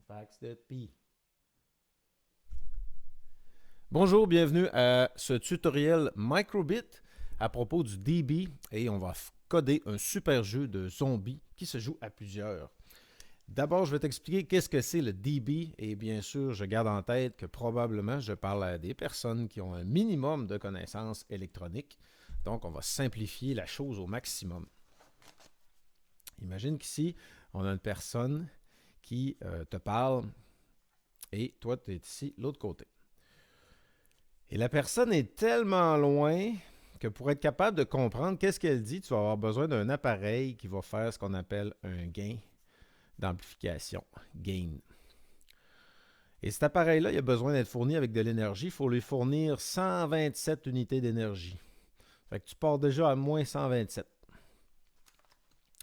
Fax de pi. Bonjour, bienvenue à ce tutoriel Microbit à propos du DB et on va coder un super jeu de zombies qui se joue à plusieurs. D'abord, je vais t'expliquer qu'est-ce que c'est le DB et bien sûr, je garde en tête que probablement je parle à des personnes qui ont un minimum de connaissances électroniques. Donc, on va simplifier la chose au maximum. Imagine qu'ici, on a une personne qui te parle et toi, tu es ici, l'autre côté. Et la personne est tellement loin que pour être capable de comprendre qu'est-ce qu'elle dit, tu vas avoir besoin d'un appareil qui va faire ce qu'on appelle un gain d'amplification, gain. Et cet appareil-là, il a besoin d'être fourni avec de l'énergie. Il faut lui fournir 127 unités d'énergie. Fait que tu pars déjà à moins 127.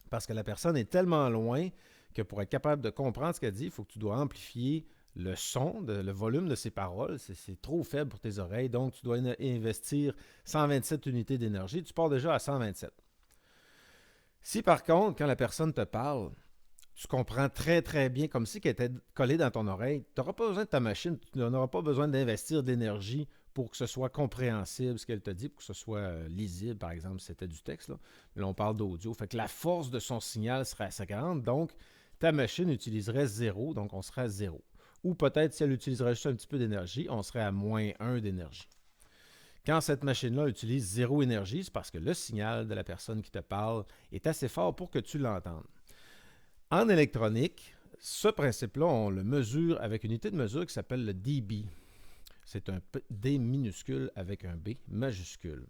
Parce que la personne est tellement loin que pour être capable de comprendre ce qu'elle dit, il faut que tu dois amplifier le son, le volume de ses paroles. C'est trop faible pour tes oreilles, donc tu dois investir 127 unités d'énergie. Tu pars déjà à 127. Si par contre, quand la personne te parle, tu comprends très très bien, comme si elle était collée dans ton oreille, tu n'auras pas besoin de ta machine, tu n'auras pas besoin d'investir de l'énergie pour que ce soit compréhensible ce qu'elle te dit, pour que ce soit lisible, par exemple, si c'était du texte. Là on parle d'audio. Fait que la force de son signal serait assez grande, donc ta machine utiliserait 0, donc on serait à 0. Ou peut-être si elle utiliserait juste un petit peu d'énergie, on serait à moins 1 d'énergie. Quand cette machine-là utilise 0 énergie, c'est parce que le signal de la personne qui te parle est assez fort pour que tu l'entendes. En électronique, ce principe-là, on le mesure avec une unité de mesure qui s'appelle le dB. C'est un D minuscule avec un B majuscule.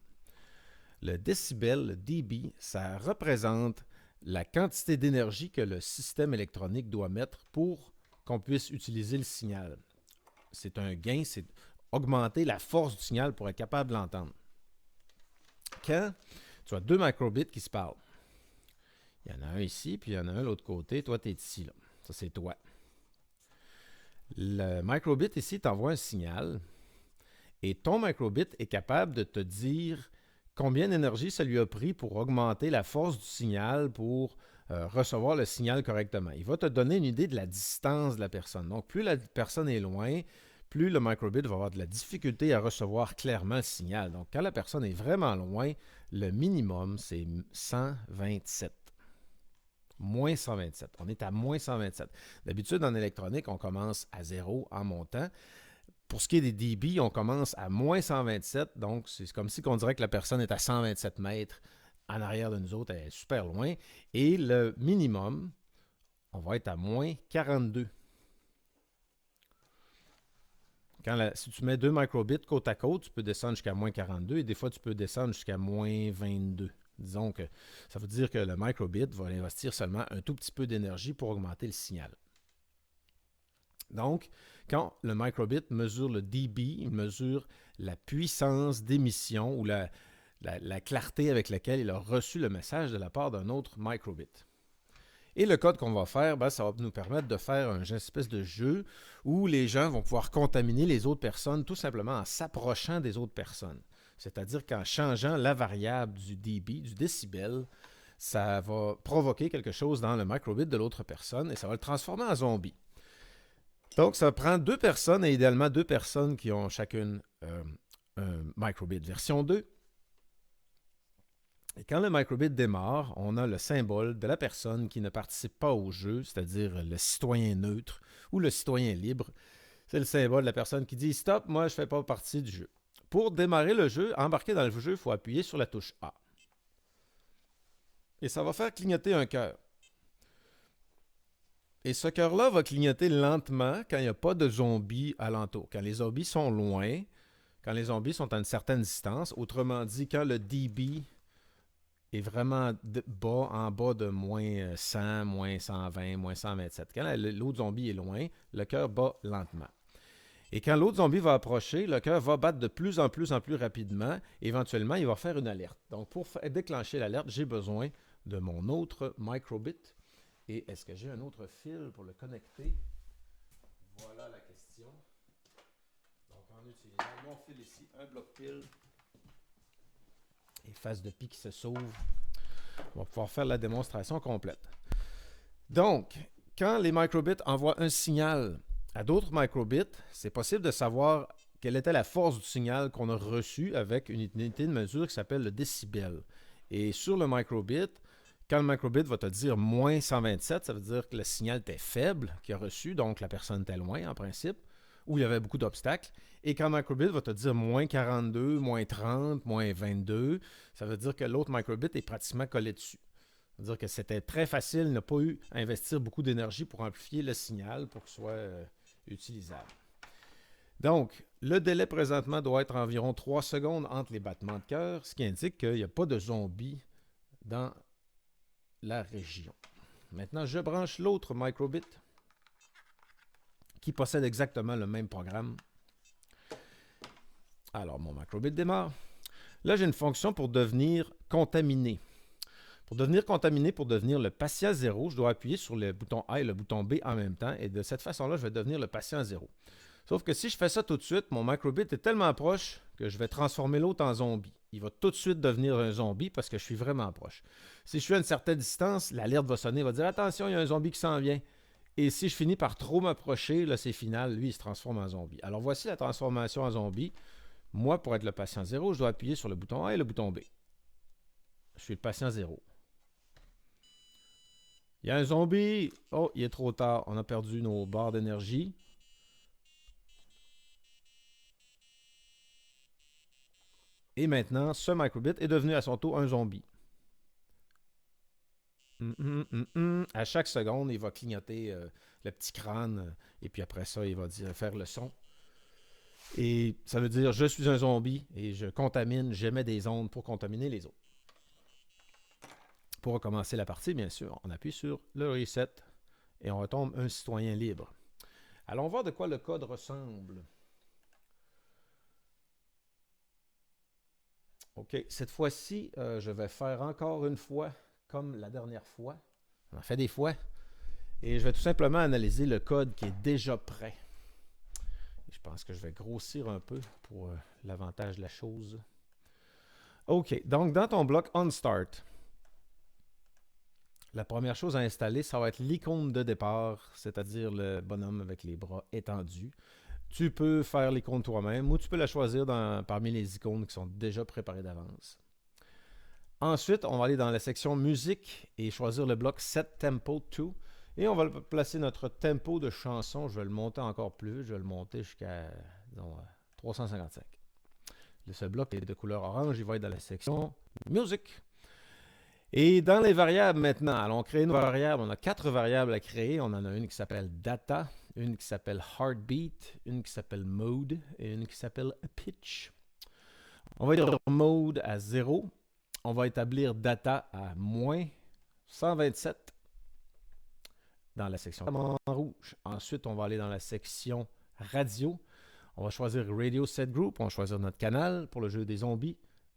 Le décibel, le dB, ça représente la quantité d'énergie que le système électronique doit mettre pour qu'on puisse utiliser le signal. C'est un gain, c'est augmenter la force du signal pour être capable de l'entendre. Quand tu as deux microbits qui se parlent, il y en a un ici, puis il y en a un de l'autre côté, toi tu es ici. Là. Ça c'est toi. Le microbit ici t'envoie un signal et ton microbit est capable de te dire combien d'énergie ça lui a pris pour augmenter la force du signal pour recevoir le signal correctement. Il va te donner une idée de la distance de la personne. Donc, plus la personne est loin, plus le microbit va avoir de la difficulté à recevoir clairement le signal. Donc, quand la personne est vraiment loin, le minimum, c'est 127. Moins 127. On est à moins 127. D'habitude, en électronique, on commence à 0 en montant. Pour ce qui est des dB, on commence à moins 127. Donc, c'est comme si on dirait que la personne est à 127 mètres en arrière de nous autres. Elle est super loin. Et le minimum, on va être à moins 42. Si tu mets deux microbits côte à côte, tu peux descendre jusqu'à moins 42 et des fois, tu peux descendre jusqu'à moins 22. Disons que ça veut dire que le microbit va investir seulement un tout petit peu d'énergie pour augmenter le signal. Donc, quand le microbit mesure le dB, il mesure la puissance d'émission ou la clarté avec laquelle il a reçu le message de la part d'un autre microbit. Et le code qu'on va faire, ça va nous permettre de faire une espèce de jeu où les gens vont pouvoir contaminer les autres personnes tout simplement en s'approchant des autres personnes. C'est-à-dire qu'en changeant la variable du dB, du décibel, ça va provoquer quelque chose dans le microbit de l'autre personne et ça va le transformer en zombie. Donc, ça prend deux personnes et idéalement deux personnes qui ont chacune un microbit version 2. Et quand le microbit démarre, on a le symbole de la personne qui ne participe pas au jeu, c'est-à-dire le citoyen neutre ou le citoyen libre. C'est le symbole de la personne qui dit « Stop, moi je ne fais pas partie du jeu ». Pour démarrer le jeu, embarquer dans le jeu, il faut appuyer sur la touche A. Et ça va faire clignoter un cœur. Et ce cœur-là va clignoter lentement quand il n'y a pas de zombies alentour. Quand les zombies sont loin, quand les zombies sont à une certaine distance, autrement dit, quand le dB est vraiment bas, en bas de moins 100, moins 120, moins 127. Quand l'autre zombie est loin, le cœur bat lentement. Et quand l'autre zombie va approcher, le cœur va battre de plus en plus rapidement. Éventuellement, il va faire une alerte. Donc, pour déclencher l'alerte, j'ai besoin de mon autre microbit. Et est-ce que j'ai un autre fil pour le connecter? Voilà la question. Donc, en utilisant mon fil ici, un bloc pile et face de pi qui se sauve, on va pouvoir faire la démonstration complète. Donc, quand les microbits envoient un signal à d'autres microbits, c'est possible de savoir quelle était la force du signal qu'on a reçu avec une unité de mesure qui s'appelle le décibel. Et sur le microbit, quand le microbit va te dire moins 127, ça veut dire que le signal était faible qu'il a reçu, donc la personne était loin en principe, ou il y avait beaucoup d'obstacles. Et quand le microbit va te dire moins 42, moins 30, moins 22, ça veut dire que l'autre microbit est pratiquement collé dessus. Ça veut dire que c'était très facile, il n'a pas eu à investir beaucoup d'énergie pour amplifier le signal pour qu'il soit utilisable. Donc, le délai présentement doit être environ 3 secondes entre les battements de cœur, ce qui indique qu'il n'y a pas de zombies dans la région. Maintenant, je branche l'autre microbit qui possède exactement le même programme. Alors, mon microbit démarre. Là, j'ai une fonction pour devenir contaminé. Pour devenir contaminé, pour devenir le patient 0, je dois appuyer sur le bouton A et le bouton B en même temps. Et de cette façon-là, je vais devenir le patient 0. Sauf que si je fais ça tout de suite, mon microbit est tellement proche que je vais transformer l'autre en zombie. Il va tout de suite devenir un zombie parce que je suis vraiment proche. Si je suis à une certaine distance, l'alerte va sonner, va dire « Attention, il y a un zombie qui s'en vient ». Et si je finis par trop m'approcher, là c'est final, lui il se transforme en zombie. Alors voici la transformation en zombie. Moi, pour être le patient 0, je dois appuyer sur le bouton A et le bouton B. Je suis le patient 0. Il y a un zombie. Oh, il est trop tard. On a perdu nos barres d'énergie. Et maintenant, ce microbit est devenu à son tour un zombie. À chaque seconde, il va clignoter le petit crâne. Et puis après ça, il va faire le son. Et ça veut dire, je suis un zombie et je contamine, j'émets des ondes pour contaminer les autres. Pour recommencer la partie, bien sûr, on appuie sur le reset et on retombe un citoyen libre. Allons voir de quoi le code ressemble. OK, cette fois-ci, je vais faire encore une fois comme la dernière fois. On en fait des fois. Et je vais tout simplement analyser le code qui est déjà prêt. Je pense que je vais grossir un peu pour l'avantage de la chose. OK, donc dans ton bloc OnStart, la première chose à installer, ça va être l'icône de départ, c'est-à-dire le bonhomme avec les bras étendus. Tu peux faire l'icône toi-même ou tu peux la choisir parmi les icônes qui sont déjà préparées d'avance. Ensuite, on va aller dans la section musique et choisir le bloc Set Tempo To. Et on va placer notre tempo de chanson. Je vais le monter encore plus vite. Je vais le monter jusqu'à 355. Ce bloc est de couleur orange. Il va être dans la section musique. Et dans les variables maintenant, allons créer une variable. On a 4 variables à créer. On en a une qui s'appelle data, une qui s'appelle heartbeat, une qui s'appelle mode et une qui s'appelle pitch. On va établir mode à 0. On va établir data à moins 127 dans la section en rouge. Ensuite, on va aller dans la section radio. On va choisir Radio Set Group. On va choisir notre canal pour le jeu des zombies,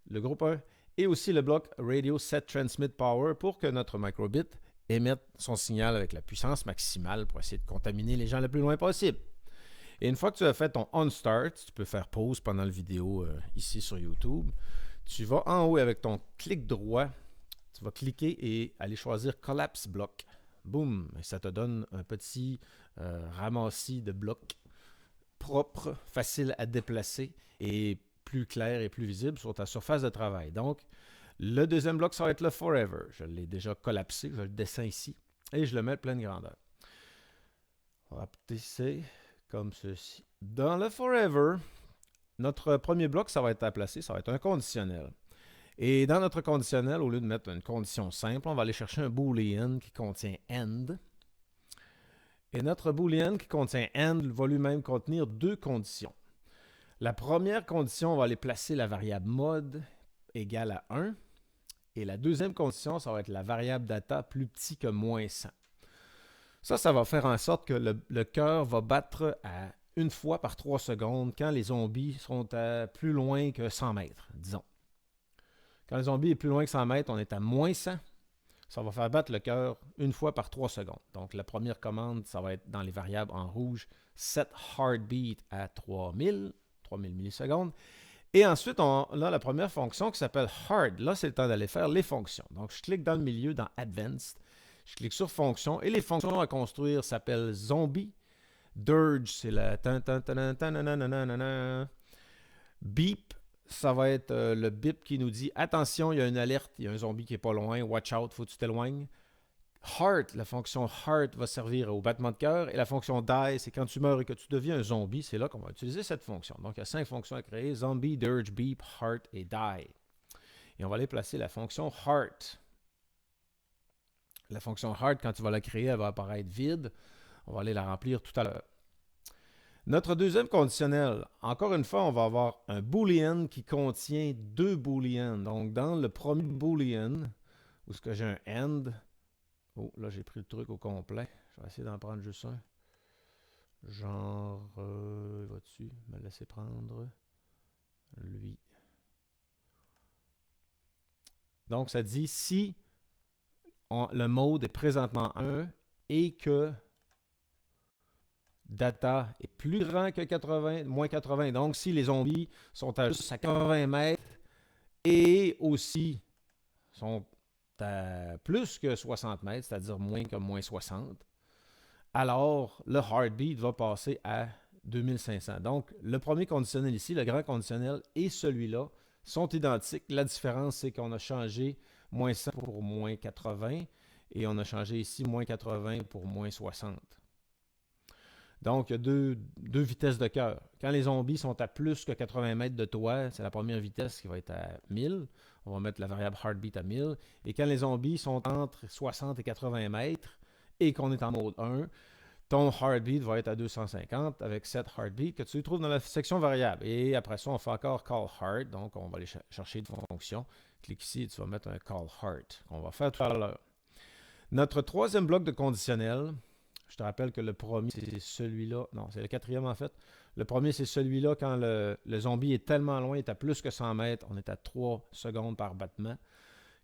le groupe 1. Et aussi le bloc Radio Set Transmit Power pour que notre microbit émette son signal avec la puissance maximale pour essayer de contaminer les gens le plus loin possible. Et une fois que tu as fait ton OnStart, tu peux faire pause pendant la vidéo ici sur YouTube. Tu vas en haut avec ton clic droit, tu vas cliquer et aller choisir Collapse Block. Boum! Et ça te donne un petit ramassis de blocs propres, faciles à déplacer et plus clair et plus visible sur ta surface de travail. Donc, le deuxième bloc, ça va être le Forever. Je l'ai déjà collapsé, je le descends ici et je le mets à pleine grandeur. On va placer comme ceci. Dans le Forever, notre premier bloc, ça va être à placer, ça va être un conditionnel. Et dans notre conditionnel, au lieu de mettre une condition simple, on va aller chercher un boolean qui contient end. Et notre boolean qui contient end va lui-même contenir 2 conditions. La première condition, on va aller placer la variable mode égale à 1. Et la deuxième condition, ça va être la variable data plus petit que moins 100. Ça va faire en sorte que le cœur va battre à une fois par 3 secondes quand les zombies sont à plus loin que 100 mètres, disons. Quand le zombie est plus loin que 100 mètres, on est à moins 100. Ça va faire battre le cœur une fois par 3 secondes. Donc, la première commande, ça va être dans les variables en rouge, set heartbeat à 3000 millisecondes. Et ensuite, on a la première fonction qui s'appelle hard. Là, c'est le temps d'aller faire les fonctions. Donc, je clique dans le milieu, dans Advanced. Je clique sur fonction et les fonctions à construire s'appellent zombie. Dirge, c'est la beep, ça va être le bip qui nous dit attention, il y a une alerte, il y a un zombie qui est pas loin, watch out, faut que tu t'éloignes. Heart, la fonction heart va servir au battement de cœur et la fonction die, c'est quand tu meurs et que tu deviens un zombie, c'est là qu'on va utiliser cette fonction. Donc il y a 5 fonctions à créer, zombie, dirge, beep, heart et die. Et on va aller placer la fonction heart. La fonction heart, quand tu vas la créer, elle va apparaître vide. On va aller la remplir tout à l'heure. Notre deuxième conditionnel, encore une fois, on va avoir un boolean qui contient 2 booleans. Donc, dans le premier boolean, où est-ce que j'ai un end, oh, là, j'ai pris le truc au complet. Je vais essayer d'en prendre juste un. Genre, vas-tu me laisser prendre lui. Donc, ça dit si le mode est présentement 1 et que data est plus grand que 80, moins 80. Donc, si les zombies sont à juste à 80 mètres et aussi sont à plus que 60 mètres, c'est-à-dire moins que moins 60, alors le heartbeat va passer à 2500. Donc, le premier conditionnel ici, le grand conditionnel, et celui-là sont identiques. La différence, c'est qu'on a changé moins 100 pour moins 80 et on a changé ici moins 80 pour moins 60. Donc, il y a deux vitesses de cœur. Quand les zombies sont à plus que 80 mètres de toi, c'est la première vitesse qui va être à 1000. On va mettre la variable heartbeat à 1000. Et quand les zombies sont entre 60 et 80 mètres et qu'on est en mode 1, ton heartbeat va être à 250 avec 7 heartbeat que tu trouves dans la section variable. Et après ça, on fait encore call heart. Donc, on va aller chercher une fonction. Clique ici et tu vas mettre un call heart qu'on va faire tout à l'heure. Notre troisième bloc de conditionnel, je te rappelle que le premier, c'est celui-là. Non, c'est le quatrième en fait. Le premier, c'est celui-là quand le zombie est tellement loin, il est à plus que 100 mètres. On est à 3 secondes par battement.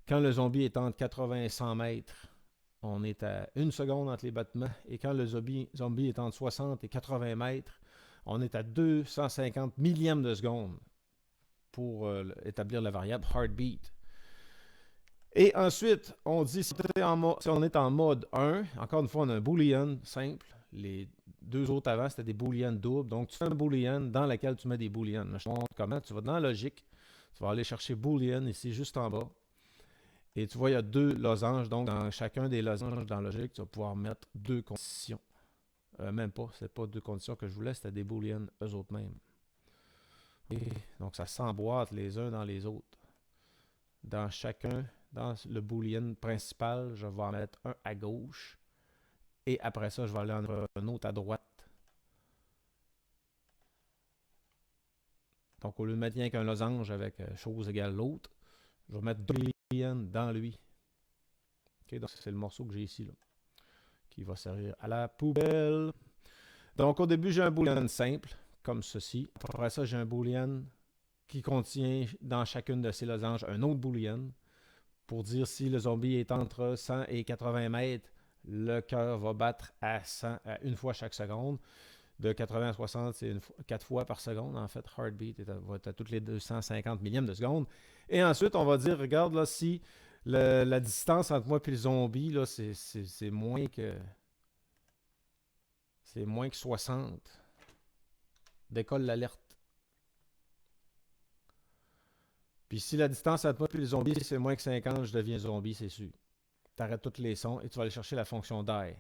Quand le zombie est entre 80 et 100 mètres, on est à 1 seconde entre les battements. Et quand le zombie est entre 60 et 80 mètres, on est à 250 millièmes de seconde pour établir la variable heartbeat. Et ensuite, on dit si on est en mode 1, encore une fois, on a un boolean simple. Les deux autres avant, c'était des booleans doubles. Donc, tu fais un boolean dans lequel tu mets des booleans. Je te montre comment. Tu vas dans logique. Tu vas aller chercher boolean ici, juste en bas. Et tu vois, il y a 2 losanges. Donc, dans chacun des losanges dans logique, tu vas pouvoir mettre 2 conditions. Même pas. Ce n'est pas 2 conditions que je voulais. C'était des booleans eux autres mêmes. Et donc, ça s'emboîte les uns dans les autres. Dans chacun... Dans le boolean principal, je vais en mettre un à gauche. Et après ça, je vais aller en mettre un autre à droite. Donc, au lieu de mettre rien qu'un losange avec chose égale l'autre, je vais mettre deux booleans dans lui. Okay, donc, c'est le morceau que j'ai ici, là, qui va servir à la poubelle. Donc, au début, j'ai un boolean simple, comme ceci. Après ça, j'ai un boolean qui contient dans chacune de ces losanges un autre boolean. Pour dire si le zombie est entre 100 et 80 mètres, le cœur va battre à 100 à une fois chaque seconde. De 80 à 60, c'est 4 fois par seconde. En fait, heartbeat va être à toutes les 250 millièmes de seconde. Et ensuite, on va dire, regarde là, si la distance entre moi et le zombie, là, c'est moins que 60. Décolle l'alerte. Puis si la distance entre moi et les zombies, c'est moins que 50, je deviens zombie, c'est sûr. Tu arrêtes tous les sons et tu vas aller chercher la fonction die.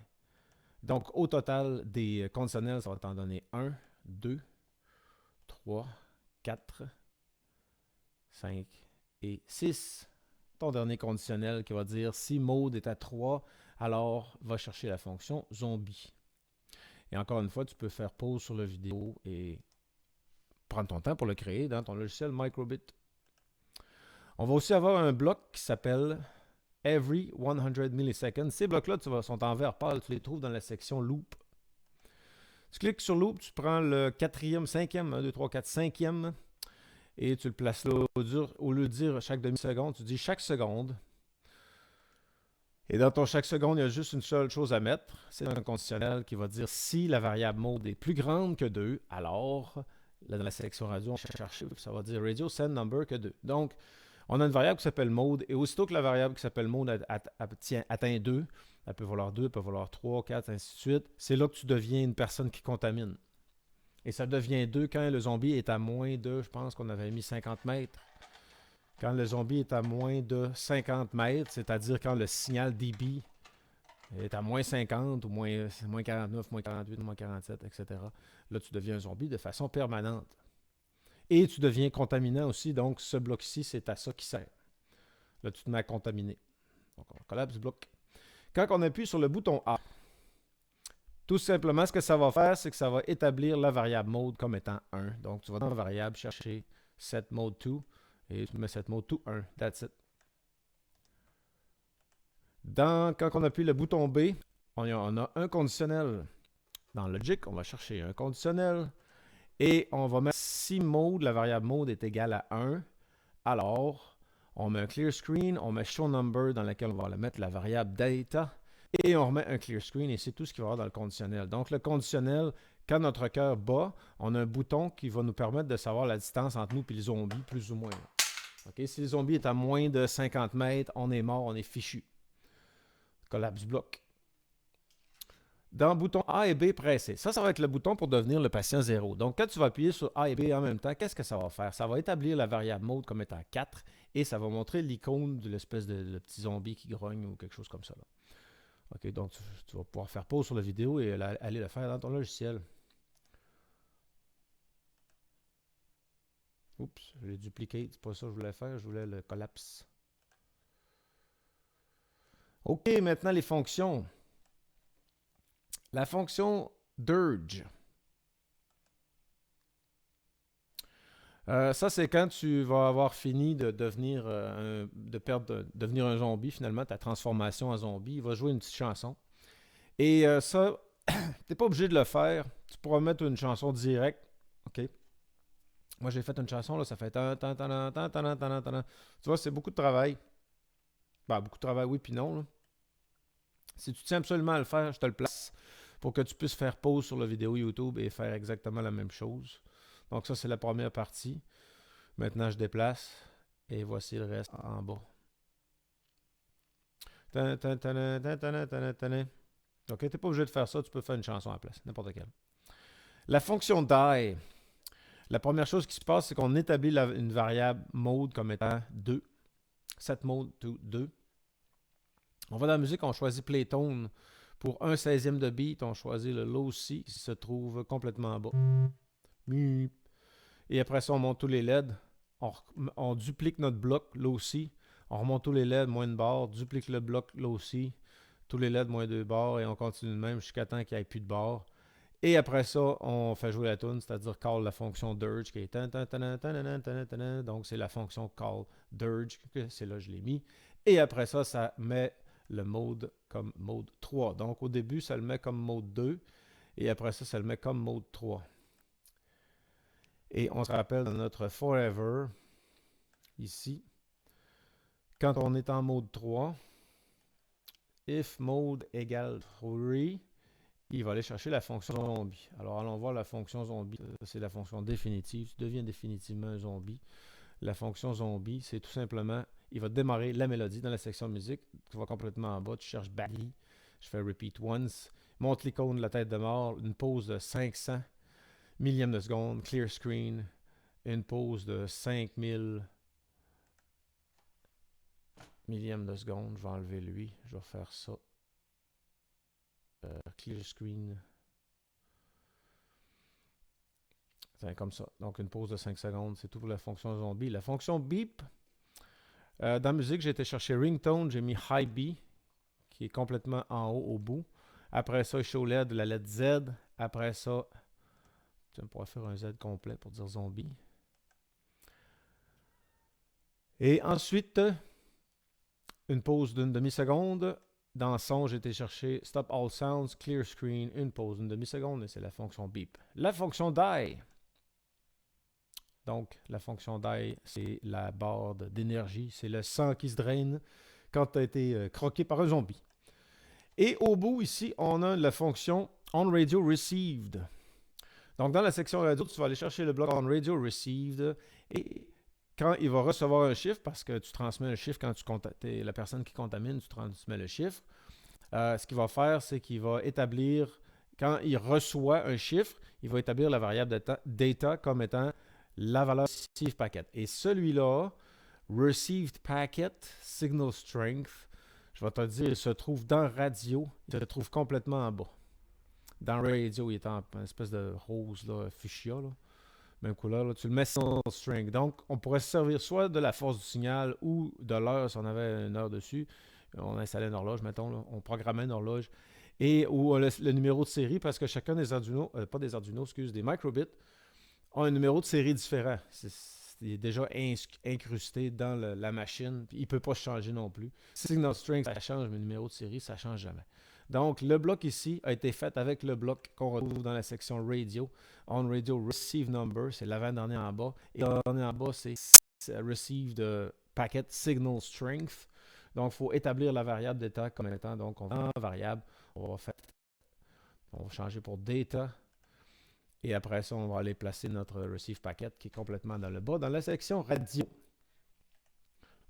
Donc, au total, des conditionnels, ça va t'en donner 1, 2, 3, 4, 5 et 6. Ton dernier conditionnel qui va dire si mode est à 3, alors va chercher la fonction zombie. Et encore une fois, tu peux faire pause sur la vidéo et prendre ton temps pour le créer dans ton logiciel Microbit. On va aussi avoir un bloc qui s'appelle Every 100 milliseconds. Ces blocs-là sont en vert pâle. Tu les trouves dans la section Loop. Tu cliques sur Loop, tu prends le 4e, 5e, 1, 2, 3, 4, 5e et tu le places là. Au lieu de dire chaque demi-seconde, tu dis chaque seconde. Et dans ton chaque seconde, il y a juste une seule chose à mettre. C'est un conditionnel qui va dire si la variable mode est plus grande que 2, alors là, dans la sélection radio, on va chercher, ça va dire radio send number que 2. Donc, On a une variable qui s'appelle mode, et aussitôt que la variable qui s'appelle mode atteint 2, elle peut valoir 2, elle peut valoir 3, 4, ainsi de suite, c'est là que tu deviens une personne qui contamine. Et ça devient 2 quand le zombie est à moins de, je pense qu'on avait mis 50 mètres. Quand le zombie est à moins de 50 mètres, c'est-à-dire quand le signal dB est à moins 50 ou moins 49, moins 48, moins 47, etc. Là, tu deviens un zombie de façon permanente. Et tu deviens contaminant aussi, donc ce bloc-ci, c'est à ça qui sert. Là, tu te mets à contaminer. Donc, on collapse bloc. Quand on appuie sur le bouton A, tout simplement, ce que ça va faire, c'est que ça va établir la variable mode comme étant 1. Donc, tu vas dans la variable chercher set mode 2 et tu mets set mode 2 1. That's it. Quand on appuie le bouton B, on a un conditionnel. Dans Logic, on va chercher un conditionnel et on va mettre si mode, la variable mode est égale à 1, alors on met un clear screen, on met show number dans lequel on va mettre la variable data et on remet un clear screen et c'est tout ce qu'il va y avoir dans le conditionnel. Donc le conditionnel, quand notre cœur bat, on a un bouton qui va nous permettre de savoir la distance entre nous et les zombies, plus ou moins. Okay? Si le zombie est à moins de 50 mètres, on est mort, on est fichu. Collapse bloc. Dans le bouton A et B pressé. Ça va être le bouton pour devenir le patient 0. Donc, quand tu vas appuyer sur A et B en même temps, qu'est-ce que ça va faire? Ça va établir la variable mode comme étant 4 et ça va montrer l'icône de l'espèce de petit zombie qui grogne ou quelque chose comme ça. Là. OK, donc tu vas pouvoir faire pause sur la vidéo et aller le faire dans ton logiciel. Oups, j'ai dupliqué. C'est pas ça que je voulais faire. Je voulais le collapse. OK, maintenant les fonctions. La fonction dirge. Ça, c'est quand tu vas avoir fini de devenir, devenir un zombie, finalement, ta transformation en zombie. Il va jouer une petite chanson. Et ça, tu n'es pas obligé de le faire. Tu pourras mettre une chanson directe. OK? Moi, j'ai fait une chanson, là, ça fait... Tu vois, c'est beaucoup de travail. Ben, beaucoup de travail, oui, puis non. Là. Si tu tiens absolument à le faire, je te le place pour que tu puisses faire pause sur la vidéo YouTube et faire exactement la même chose. Donc ça, c'est la première partie. Maintenant, je déplace et voici le reste en bas. Donc, tu n'es pas obligé de faire ça, tu peux faire une chanson à la place, n'importe quelle. La fonction die. La première chose qui se passe, c'est qu'on établit une variable mode comme étant 2. Set mode to 2. On va dans la musique, on choisit Playtone. Pour 1/16e de beat, on choisit le low C qui se trouve complètement en bas. Et après ça, on monte tous les LED. On duplique notre bloc low C. On remonte tous les LED, moins de barres. Duplique le bloc low C. Tous les LED, moins 2 barres. Et on continue de même jusqu'à temps qu'il n'y ait plus de barres. Et après ça, on fait jouer la tune, c'est-à-dire call la fonction dirge qui est donc c'est la fonction call dirge, c'est là que je l'ai mis. Et après ça, ça met le mode comme mode 3. Donc au début, ça le met comme mode 2 et après ça, ça le met comme mode 3. Et on se rappelle dans notre forever, ici, quand on est en mode 3, if mode égale 3, il va aller chercher la fonction zombie. Alors, allons voir la fonction zombie. C'est la fonction définitive. Tu deviens définitivement un zombie. La fonction zombie, c'est tout simplement, il va démarrer la mélodie dans la section musique. Tu vas complètement en bas, tu cherches Baggy. Je fais repeat once. Monte l'icône de la tête de mort. Une pause de 500 millièmes de seconde. Clear screen. Une pause de 5000 millièmes de seconde. Je vais enlever lui. Je vais faire ça. Clear screen. C'est comme ça. Donc, une pause de 5 secondes. C'est tout pour la fonction zombie. La fonction beep. Dans la musique, j'ai été chercher ringtone. J'ai mis high B, qui est complètement en haut, au bout. Après ça, show LED, la lettre Z. Après ça, on pourrait faire un Z complet pour dire zombie. Et ensuite, une pause d'une demi-seconde. Dans son, j'ai été chercher Stop All Sounds, Clear Screen, une pause d'une demi-seconde, et c'est la fonction beep. La fonction die. Donc, la fonction die, c'est la barre d'énergie, c'est le sang qui se draine quand tu as été croqué par un zombie. Et au bout, ici, on a la fonction On Radio Received. Donc, dans la section radio, tu vas aller chercher le bloc On Radio Received et quand il va recevoir un chiffre, parce que tu transmets un chiffre quand t'es la personne qui contamine, tu transmets le chiffre, ce qu'il va faire, c'est qu'il va établir, quand il reçoit un chiffre, il va établir la variable data comme étant la valeur received packet. Et celui-là, received packet, signal strength, je vais te dire, il se trouve dans radio, il se trouve complètement en bas. Dans radio, il est en une espèce de rose, là, fuchsia, là. Même couleur, là, tu le mets signal strength. Donc, on pourrait se servir soit de la force du signal ou de l'heure si on avait une heure dessus. On installait une horloge, mettons, là, on programmait une horloge. Et ou le numéro de série, parce que chacun des Arduino, pas des Arduino, excuse, des microbits, ont un numéro de série différent. Il est déjà incrusté dans la machine. Il ne peut pas changer non plus. Signal string, ça change, mais le numéro de série, ça ne change jamais. Donc, le bloc ici a été fait avec le bloc qu'on retrouve dans la section radio. On radio receive number, c'est l'avant-dernier en bas. Et l'avant-dernier en bas, c'est receive the packet signal strength. Donc, il faut établir la variable d'état comme étant, donc, on va en variable, on va changer pour data. Et après ça, on va aller placer notre receive packet qui est complètement dans le bas, dans la section radio.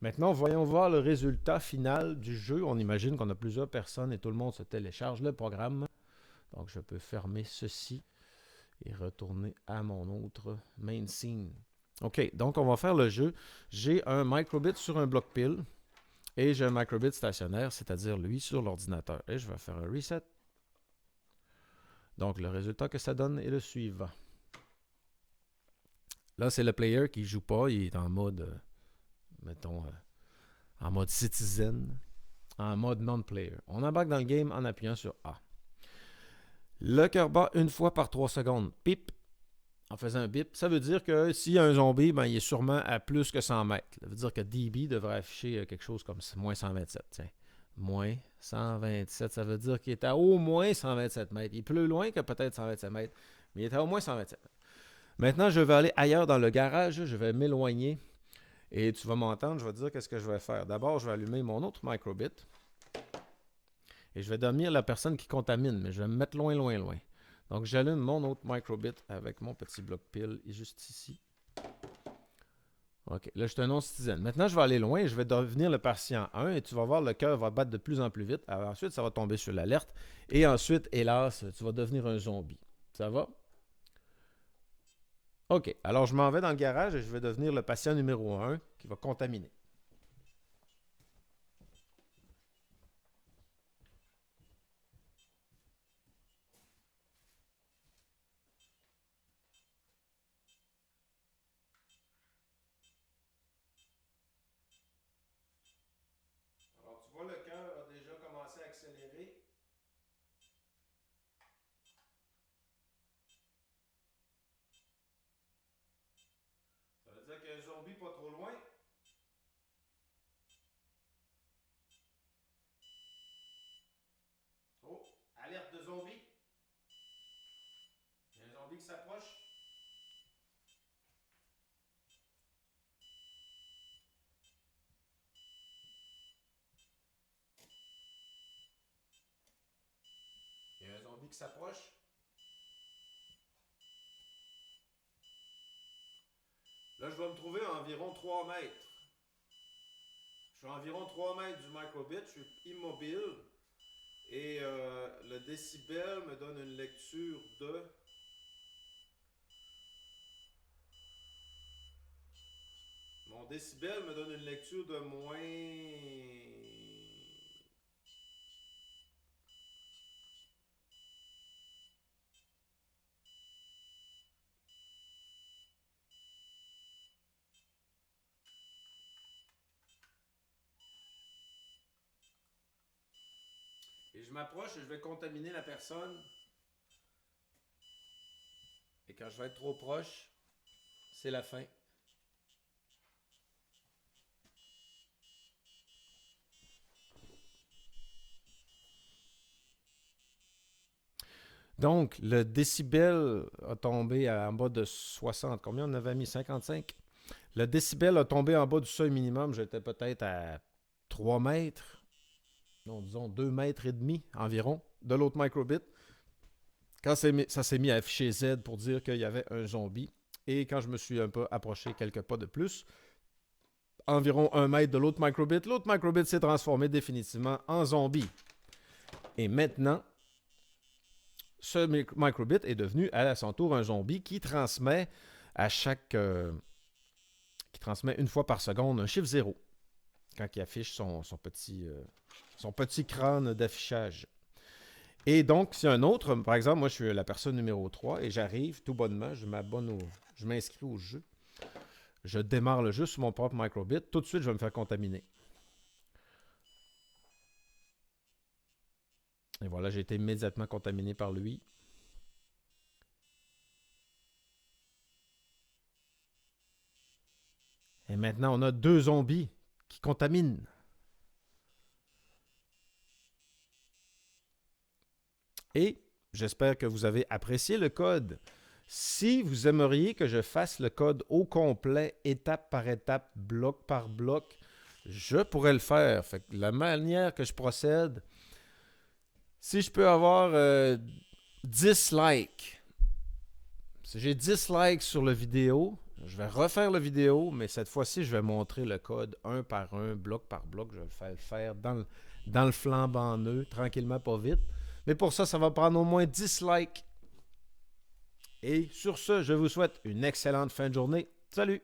Maintenant, voyons voir le résultat final du jeu. On imagine qu'on a plusieurs personnes et tout le monde se télécharge le programme. Donc, je peux fermer ceci et retourner à mon autre main scene. OK, donc on va faire le jeu. J'ai un microbit sur un bloc pile et j'ai un microbit stationnaire, c'est-à-dire lui sur l'ordinateur. Et je vais faire un reset. Donc, le résultat que ça donne est le suivant. Là, c'est le player qui ne joue pas. Il est en mode, mettons, en mode citizen, en mode non-player. On embarque dans le game en appuyant sur A. Le cœur bat une fois par 3 secondes. Pip. En faisant un bip. Ça veut dire que s'il y a un zombie, ben, il est sûrement à plus que 100 mètres. Ça veut dire que DB devrait afficher quelque chose comme moins 127. Tiens. Moins 127, ça veut dire qu'il est à au moins 127 mètres. Il est plus loin que peut-être 127 mètres, mais il est à au moins 127 mètres. Maintenant, je vais aller ailleurs dans le garage, je vais m'éloigner et tu vas m'entendre, je vais te dire qu'est-ce que je vais faire. D'abord, je vais allumer mon autre microbit et je vais devenir la personne qui contamine, mais je vais me mettre loin, loin, loin. Donc, j'allume mon autre microbit avec mon petit bloc pile juste ici. OK, là, je suis un non-citizen. Maintenant, je vais aller loin et je vais devenir le patient 1 et tu vas voir, le cœur va battre de plus en plus vite. Alors, ensuite, ça va tomber sur l'alerte. Et ensuite, hélas, tu vas devenir un zombie. Ça va? OK, alors je m'en vais dans le garage et je vais devenir le patient numéro 1 qui va contaminer. Alors, tu vois, le cœur a déjà commencé à accélérer. Ça veut dire qu'il y a un zombie pas trop loin. Oh, alerte de zombie. Il y a un zombie qui s'approche. Il y a un zombie qui s'approche. Là, je vais me trouver à environ 3 mètres. Je suis à environ 3 mètres du microbit. Je suis immobile. Et le décibel me donne une lecture de... Mon décibel me donne une lecture de moins... Et je m'approche et je vais contaminer la personne. Et quand je vais être trop proche, c'est la fin. Donc, le décibel a tombé en bas de 60. Combien on avait mis? 55? Le décibel a tombé en bas du seuil minimum. J'étais peut-être à 3 mètres. Non, disons 2 mètres et demi environ de l'autre microbit. Quand ça s'est mis à afficher Z pour dire qu'il y avait un zombie. Et quand je me suis un peu approché quelques pas de plus, environ 1 mètre de l'autre microbit. L'autre microbit s'est transformé définitivement en zombie. Et maintenant, ce microbit est devenu à son tour un zombie qui transmet qui transmet une fois par seconde un chiffre 0 quand il affiche son petit crâne d'affichage. Et donc, si un autre, par exemple, moi je suis la personne numéro 3 et j'arrive tout bonnement, je m'inscris au jeu. Je démarre le jeu sur mon propre microbit. Tout de suite, je vais me faire contaminer. Et voilà, j'ai été immédiatement contaminé par lui. Et maintenant, on a 2 zombies qui contaminent. Et j'espère que vous avez apprécié le code. Si vous aimeriez que je fasse le code au complet, étape par étape, bloc par bloc, je pourrais le faire. Fait que la manière que je procède, si je peux avoir 10 likes, si j'ai 10 likes sur la vidéo, je vais refaire la vidéo, mais cette fois-ci, je vais montrer le code un par un, bloc par bloc. Je vais le faire dans le flambant nœud, tranquillement, pas vite. Mais pour ça, ça va prendre au moins 10 likes. Et sur ce, je vous souhaite une excellente fin de journée. Salut!